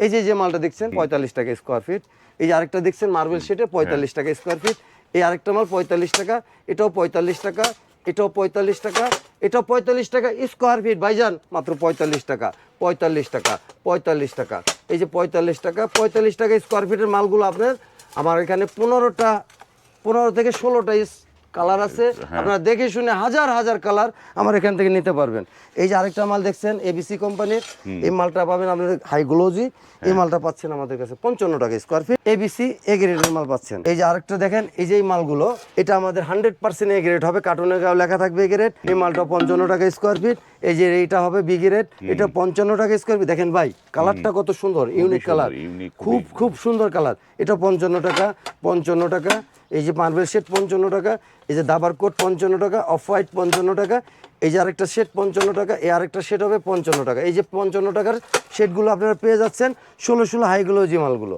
এই যে মালটা দেখছেন 45 টাকা স্কোয়ার ফিট। এই যে আরেকটা দেখছেন মার্বেল শেডে 45 টাকা স্কোয়ার ফিট। এই আরেকটা মাল 45 টাকা, এটাও 45 টাকা, এটাও 45 টাকা, এটাও 45 টাকা স্কোয়ার ফিট ভাইজান, মাত্র 45 টাকা, 45 টাকা, 45 টাকা। এই যে 45 টাকা, 45 টাকা স্কোয়ার ফিটের মালগুলো আপনার আমার এখানে 15 থেকে 16টা কালার আছে। আপনারা দেখে শুনে হাজার হাজার কালার আমার এখান থেকে নিতে পারবেন। এই যে আরেকটা মাল দেখছেন এবিসি কোম্পানির, এই মালটা পাবেন আপনাদের হাই গ্লোজি। এই মালটা পাচ্ছেন আমাদের কাছে 55 টাকা স্কোয়ার ফিট, এবিসি এ গ্রেডের মাল পাচ্ছেন। এই যে আরেকটা দেখেন, এই যে এই মালগুলো এটা আমাদের 100% এ গ্রেড হবে, কার্টুনের গায়ে লেখা থাকবে এ গ্রেড। এই মালটা 55 টাকা স্কোয়ার ফিট। এই যে এইটা হবে বি গ্রেড, এটা 55 টাকা স্কোয়ার ফিট। দেখেন ভাই কালারটা কত সুন্দর, ইউনিক কালার, খুব সুন্দর কালার। এটা 55 টাকা, 55 টাকা। এই যে মার্বেল শেড 55 টাকা, এই যে দাবার কোট 55 টাকা, অফ হোয়াইট 55 টাকা। এই যে আরেকটা শেড 55 টাকা, এই আরেকটা শেড হবে 55 টাকা। এই যে 55 টাকার শেডগুলো আপনারা পেয়ে যাচ্ছেন 16 হাইগুলো যে মালগুলো।